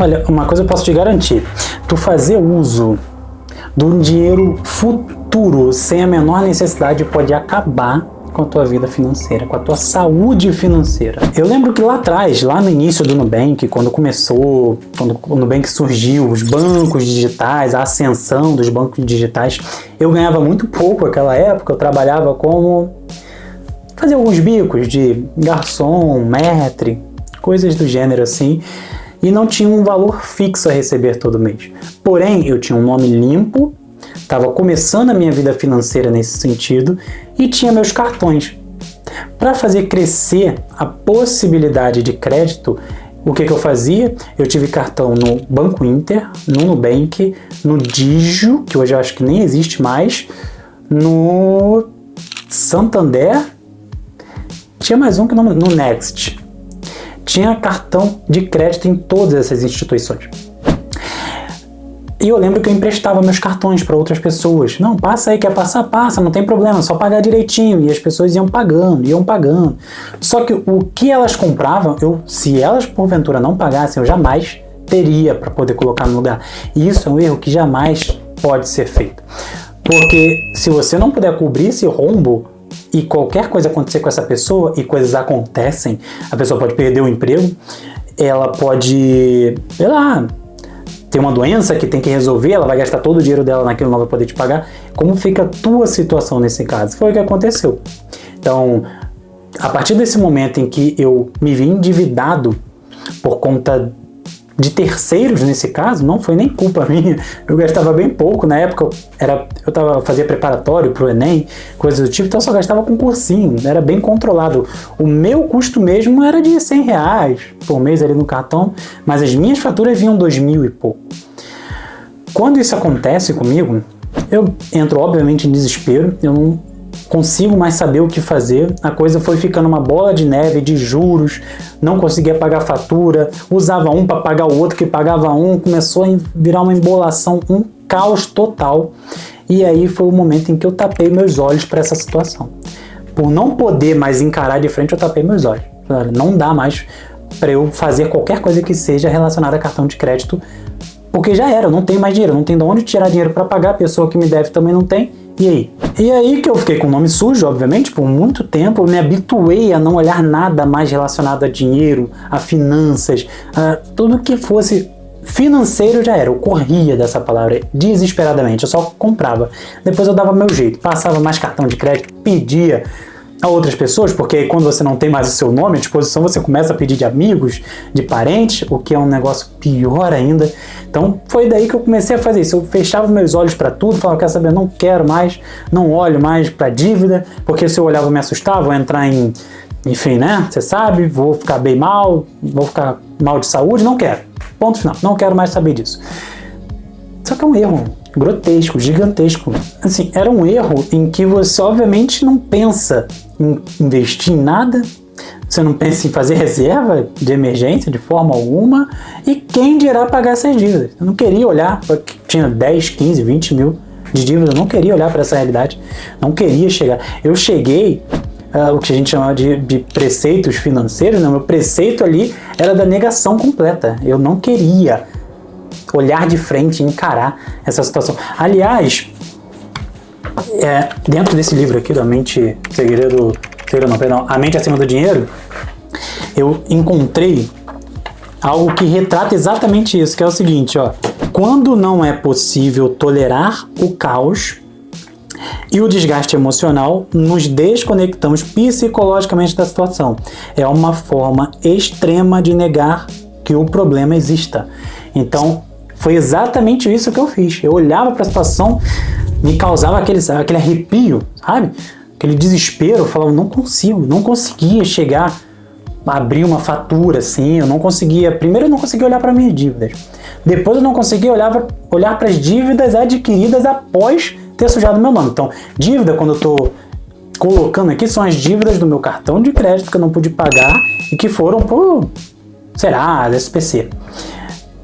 Olha, uma coisa eu posso te garantir. Tu fazer uso do dinheiro futuro sem a menor necessidade pode acabar com a tua vida financeira, com a tua saúde financeira. Eu lembro que lá atrás, lá no início do Nubank, quando o Nubank surgiu, os bancos digitais, a ascensão dos bancos digitais, eu ganhava muito pouco naquela época. Eu trabalhava fazia alguns bicos de garçom, maître, coisas do gênero assim, e não tinha um valor fixo a receber todo mês. Porém, eu tinha um nome limpo, estava começando a minha vida financeira nesse sentido e tinha meus cartões. Para fazer crescer a possibilidade de crédito, o que eu fazia? Eu tive cartão no Banco Inter, no Nubank, no Digio, que hoje eu acho que nem existe mais, no Santander, tinha mais um que no Next. Tinha cartão de crédito em todas essas instituições. E eu lembro que eu emprestava meus cartões para outras pessoas. Não, passa aí, quer passar? Passa, não tem problema, só pagar direitinho. E as pessoas iam pagando. Só que o que elas compravam, se elas porventura não pagassem, eu jamais teria para poder colocar no lugar. E isso é um erro que jamais pode ser feito. Porque se você não puder cobrir esse rombo, e qualquer coisa acontecer com essa pessoa, e coisas acontecem, a pessoa pode perder o emprego, ela pode, sei lá, ter uma doença que tem que resolver, ela vai gastar todo o dinheiro dela naquilo, não vai poder te pagar. Como fica a tua situação nesse caso? Foi o que aconteceu. Então, a partir desse momento em que eu me vi endividado por conta de terceiros, nesse caso, não foi nem culpa minha, eu gastava bem pouco, na época fazia preparatório para o Enem, coisas do tipo, então eu só gastava com cursinho, era bem controlado. O meu custo mesmo era de R$100 por mês ali no cartão, mas as minhas faturas vinham 2.000 e pouco. Quando isso acontece comigo, eu entro obviamente em desespero, eu não consigo mais saber o que fazer, a coisa foi ficando uma bola de neve de juros, não conseguia pagar fatura, usava um para pagar o outro que pagava um, começou a virar uma embolação, um caos total, e aí foi o momento em que eu tapei meus olhos para essa situação. Por não poder mais encarar de frente, eu tapei meus olhos. Não dá mais para eu fazer qualquer coisa que seja relacionada a cartão de crédito, porque já era, eu não tenho mais dinheiro, não tenho de onde tirar dinheiro para pagar, a pessoa que me deve também não tem. E aí? E aí que eu fiquei com o nome sujo, obviamente, por muito tempo. Eu me habituei a não olhar nada mais relacionado a dinheiro, a finanças, a tudo que fosse financeiro já era. Eu corria dessa palavra desesperadamente, eu só comprava. Depois eu dava meu jeito, passava mais cartão de crédito, pedia a outras pessoas, porque quando você não tem mais o seu nome à disposição, você começa a pedir de amigos, de parentes, o que é um negócio pior ainda. Então foi daí que eu comecei a fazer isso. Eu fechava meus olhos para tudo, falava, quer saber, não quero mais, não olho mais para dívida, porque se eu olhava eu me assustava, vou entrar enfim, né, você sabe, vou ficar bem mal, vou ficar mal de saúde, não quero. Ponto final, não quero mais saber disso. Só que é um erro grotesco, gigantesco. Assim, era um erro em que você obviamente não pensa em investir em nada, você não pensa em fazer reserva de emergência de forma alguma, e quem dirá pagar essas dívidas. Eu não queria olhar, tinha 10, 15, 20 mil de dívida, eu não queria olhar para essa realidade, não queria chegar. Eu cheguei, o que a gente chama de preceitos financeiros, né? Meu preceito ali era da negação completa, eu não queria olhar de frente e encarar essa situação. Aliás, dentro desse livro aqui, A Mente Acima do Dinheiro, eu encontrei algo que retrata exatamente isso, que é o seguinte, ó. Quando não é possível tolerar o caos e o desgaste emocional, nos desconectamos psicologicamente da situação. É uma forma extrema de negar que o problema exista. Então, foi exatamente isso que eu fiz. Eu olhava para a situação, me causava aquele arrepio, sabe? Aquele desespero. Eu falava, não conseguia chegar a abrir uma fatura assim, eu não conseguia. Primeiro eu não conseguia olhar para minhas dívidas. Depois eu não conseguia olhar para as dívidas adquiridas após ter sujado meu nome. Então, dívida, quando eu estou colocando aqui, são as dívidas do meu cartão de crédito que eu não pude pagar e que foram por, SPC.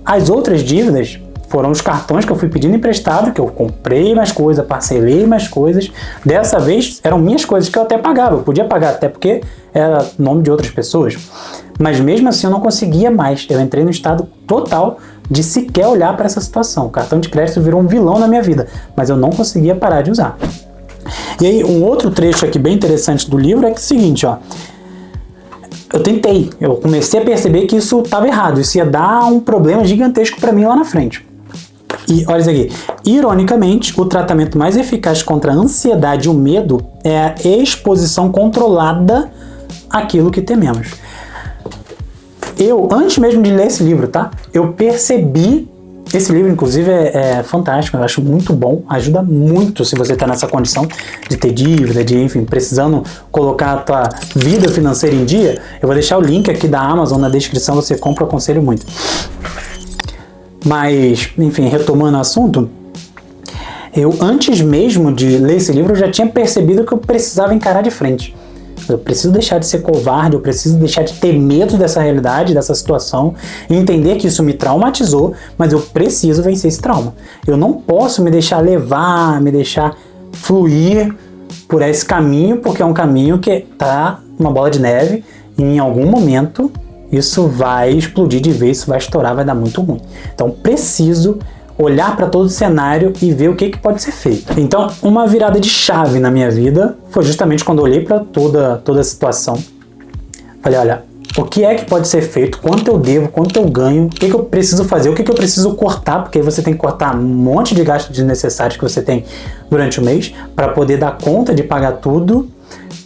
As outras dívidas foram os cartões que eu fui pedindo emprestado, que eu comprei mais coisas, parcelei mais coisas. Dessa vez eram minhas coisas que eu até pagava, eu podia pagar, até porque era nome de outras pessoas. Mas mesmo assim eu não conseguia mais. Eu entrei no estado total de sequer olhar para essa situação. O cartão de crédito virou um vilão na minha vida, mas eu não conseguia parar de usar. E aí, um outro trecho aqui bem interessante do livro é que é o seguinte, ó. Eu comecei a perceber que isso estava errado, isso ia dar um problema gigantesco para mim lá na frente. E olha isso aqui, ironicamente, o tratamento mais eficaz contra a ansiedade e o medo é a exposição controlada àquilo que tememos. Antes mesmo de ler esse livro, tá? Eu percebi, esse livro inclusive é fantástico, eu acho muito bom, ajuda muito se você está nessa condição de ter dívida, enfim, precisando colocar a tua vida financeira em dia. Eu vou deixar o link aqui da Amazon na descrição, você compra, eu aconselho muito. Mas, enfim, retomando o assunto, eu antes mesmo de ler esse livro, eu já tinha percebido que eu precisava encarar de frente. Eu preciso deixar de ser covarde, eu preciso deixar de ter medo dessa realidade, dessa situação, e entender que isso me traumatizou, mas eu preciso vencer esse trauma. Eu não posso me deixar levar, me deixar fluir por esse caminho, porque é um caminho que tá uma bola de neve, e em algum momento isso vai explodir de vez, isso vai estourar, vai dar muito ruim. Então preciso olhar para todo o cenário e ver o que pode ser feito. Então, uma virada de chave na minha vida foi justamente quando eu olhei para toda a situação. Falei, olha, o que é que pode ser feito, quanto eu devo, quanto eu ganho, o que eu preciso fazer, o que eu preciso cortar, porque aí você tem que cortar um monte de gastos desnecessários que você tem durante o mês para poder dar conta de pagar tudo.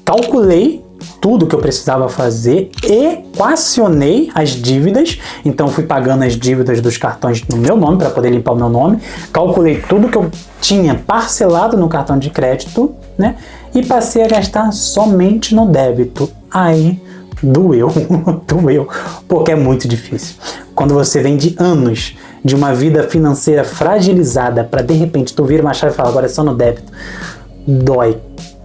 Calculei tudo que eu precisava fazer, equacionei as dívidas, então fui pagando as dívidas dos cartões no meu nome para poder limpar o meu nome, calculei tudo que eu tinha parcelado no cartão de crédito, né? E passei a gastar somente no débito. Aí doeu, porque é muito difícil. Quando você vem de anos de uma vida financeira fragilizada para de repente tu vira uma chave e fala, agora é só no débito, dói.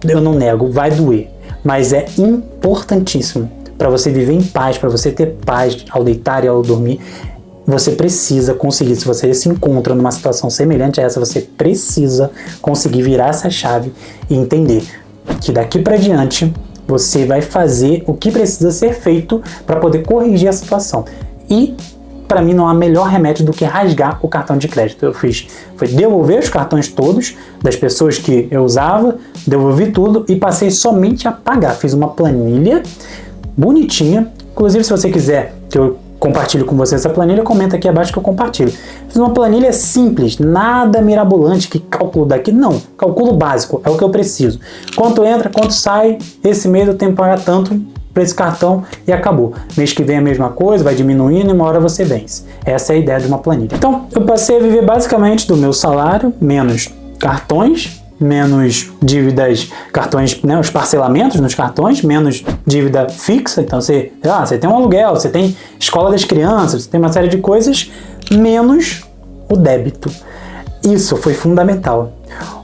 Eu não nego, vai doer. Mas é importantíssimo para você viver em paz, para você ter paz ao deitar e ao dormir. Você precisa conseguir, se você se encontra numa situação semelhante a essa, você precisa conseguir virar essa chave e entender que daqui para diante você vai fazer o que precisa ser feito para poder corrigir a situação. E para mim não há melhor remédio do que rasgar o cartão de crédito. Eu fiz foi devolver os cartões todos das pessoas que eu usava, devolvi tudo e passei somente a pagar. Fiz uma planilha bonitinha. Inclusive, se você quiser que eu compartilhe com você essa planilha, comenta aqui abaixo que eu compartilho. Fiz uma planilha simples, nada mirabolante, que cálculo daqui, não. Cálculo básico, é o que eu preciso. Quanto entra, quanto sai, esse mês eu tenho que pagar tanto para esse cartão e acabou. Mês que vem é a mesma coisa, vai diminuindo e uma hora você vence. Essa é a ideia de uma planilha. Então, eu passei a viver basicamente do meu salário, menos cartões, menos dívidas, cartões, né, os parcelamentos nos cartões, menos dívida fixa. Então, você tem um aluguel, você tem escola das crianças, você tem uma série de coisas, menos o débito. Isso foi fundamental.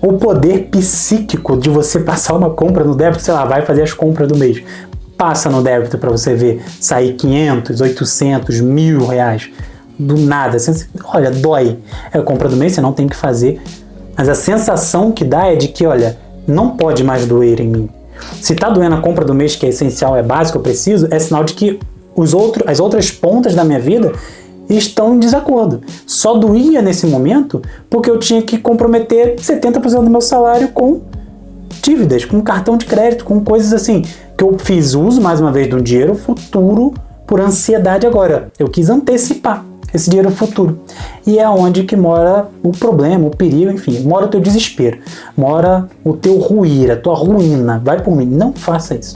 O poder psíquico de você passar uma compra no débito, sei lá, vai fazer as compras do mês. Passa no débito para você ver sair 500, 800, R$1.000 do nada. Olha, dói. É a compra do mês, você não tem que fazer. Mas a sensação que dá é de que, olha, não pode mais doer em mim. Se tá doendo a compra do mês, que é essencial, é básico, eu preciso, é sinal de que as outras pontas da minha vida estão em desacordo. Só doía nesse momento porque eu tinha que comprometer 70% do meu salário com dívidas, com cartão de crédito, com coisas assim, que eu fiz uso, mais uma vez, de um dinheiro futuro por ansiedade agora. Eu quis antecipar esse dinheiro futuro. E é onde que mora o problema, o perigo, enfim, mora o teu desespero, mora o teu ruir, a tua ruína. Vai por mim, não faça isso.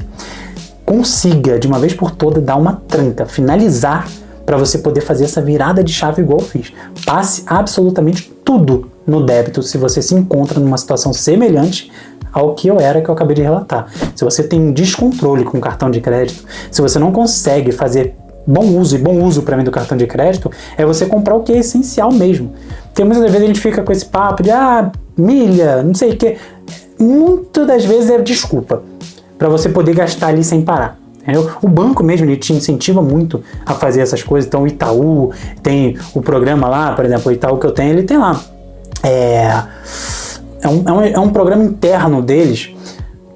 Consiga, de uma vez por todas, dar uma tranca, finalizar, para você poder fazer essa virada de chave igual eu fiz. Passe absolutamente tudo no débito se você se encontra numa situação semelhante ao que eu acabei de relatar. Se você tem um descontrole com o cartão de crédito, se você não consegue fazer bom uso para mim do cartão de crédito, é você comprar o que é essencial mesmo. Porque muitas vezes a gente fica com esse papo de milha, não sei o que. Muitas das vezes é desculpa para você poder gastar ali sem parar. Entendeu? O banco mesmo, ele te incentiva muito a fazer essas coisas. Então o Itaú tem o programa lá, por exemplo, o Itaú que eu tenho, ele tem lá É um programa interno deles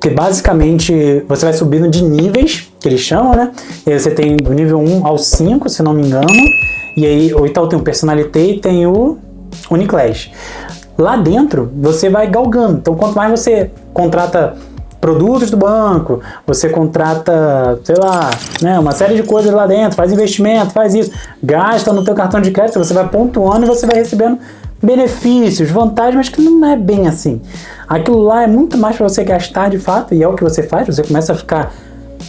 que basicamente você vai subindo de níveis, que eles chamam, né? E aí você tem do nível 1 ao 5, se não me engano. E aí o Itaú tem o Personalité e tem o Uniclass. Lá dentro, você vai galgando. Então, quanto mais você contrata produtos do banco, você contrata, sei lá, né, uma série de coisas lá dentro, faz investimento, faz isso, gasta no teu cartão de crédito, você vai pontuando e você vai recebendo benefícios, vantagens, mas que não é bem assim. Aquilo lá é muito mais para você gastar de fato, e é o que você faz, você começa a ficar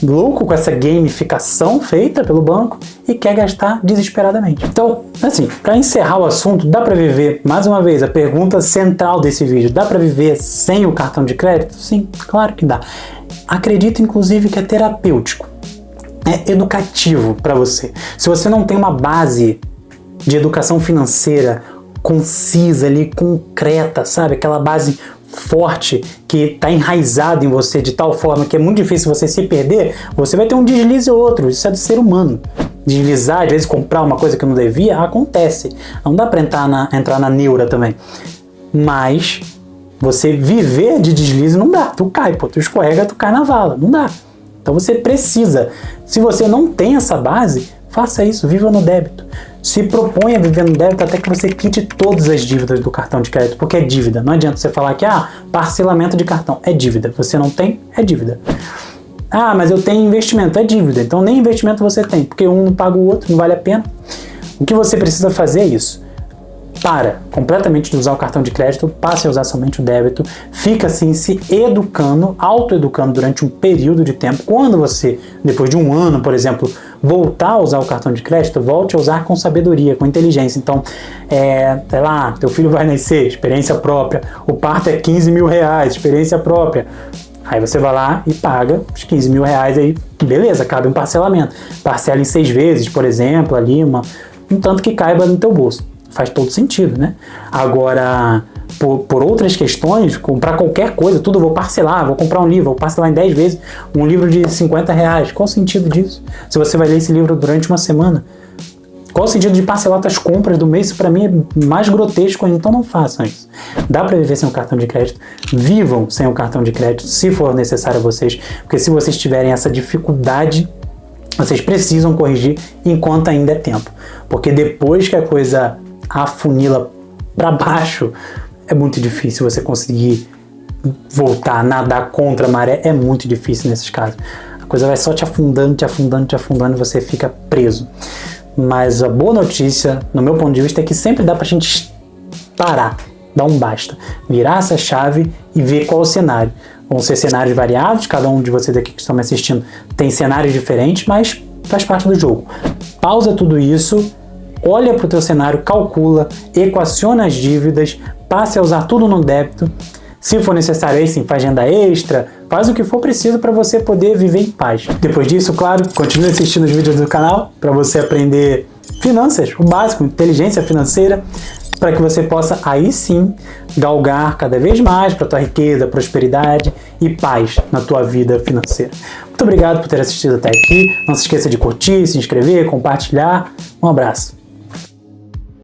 louco com essa gamificação feita pelo banco e quer gastar desesperadamente. Então, assim, para encerrar o assunto, dá para viver, mais uma vez, a pergunta central desse vídeo, dá para viver sem o cartão de crédito? Sim, claro que dá. Acredito, inclusive, que é terapêutico, é educativo para você. Se você não tem uma base de educação financeira concisa ali, concreta, sabe? Aquela base forte que está enraizado em você de tal forma que é muito difícil você se perder, você vai ter um deslize ou outro. Isso é do ser humano. Deslizar, às vezes comprar uma coisa que não devia, acontece. Não dá para entrar na neura também. Mas você viver de deslize não dá. Tu cai, pô, tu escorrega, tu cai na vala. Não dá. Então você precisa. Se você não tem essa base, faça isso, viva no débito. Se proponha a viver no débito até que você quite todas as dívidas do cartão de crédito, porque é dívida. Não adianta você falar que, parcelamento de cartão é dívida. Você não tem, é dívida. Mas eu tenho investimento, é dívida. Então nem investimento você tem, porque um não paga o outro, não vale a pena. O que você precisa fazer é isso. Para completamente de usar o cartão de crédito, passe a usar somente o débito, fica assim se educando, autoeducando durante um período de tempo. Quando você, depois de um ano, por exemplo, voltar a usar o cartão de crédito, volte a usar com sabedoria, com inteligência. Então, sei lá, teu filho vai nascer, experiência própria, o parto é 15 mil reais, experiência própria. Aí você vai lá e paga os 15 mil reais aí, beleza, cabe um parcelamento. Parcela em 6 vezes, por exemplo, ali, um tanto que caiba no teu bolso. Faz todo sentido, né? Agora, por outras questões, comprar qualquer coisa, tudo eu vou parcelar, vou comprar um livro, vou parcelar em 10 vezes, um livro de 50 reais. Qual o sentido disso? Se você vai ler esse livro durante uma semana, qual o sentido de parcelar as compras do mês? Isso para mim é mais grotesco, então não façam isso. Dá para viver sem o cartão de crédito, vivam sem o cartão de crédito, se for necessário a vocês, porque se vocês tiverem essa dificuldade, vocês precisam corrigir enquanto ainda é tempo, porque depois que a coisa afunila para baixo, é muito difícil você conseguir voltar, nadar contra a maré, é muito difícil nesses casos. A coisa vai só te afundando, te afundando, te afundando e você fica preso. Mas a boa notícia, no meu ponto de vista, é que sempre dá pra gente parar, dar um basta, virar essa chave e ver qual é o cenário. Vão ser cenários variados, cada um de vocês aqui que estão me assistindo tem cenários diferentes, mas faz parte do jogo. Pausa tudo isso, olha para o teu cenário, calcula, equaciona as dívidas, passe a usar tudo no débito. Se for necessário, aí sim, faz renda extra, faz o que for preciso para você poder viver em paz. Depois disso, claro, continue assistindo os vídeos do canal para você aprender finanças, o básico, inteligência financeira, para que você possa aí sim galgar cada vez mais para tua riqueza, prosperidade e paz na tua vida financeira. Muito obrigado por ter assistido até aqui. Não se esqueça de curtir, se inscrever, compartilhar. Um abraço.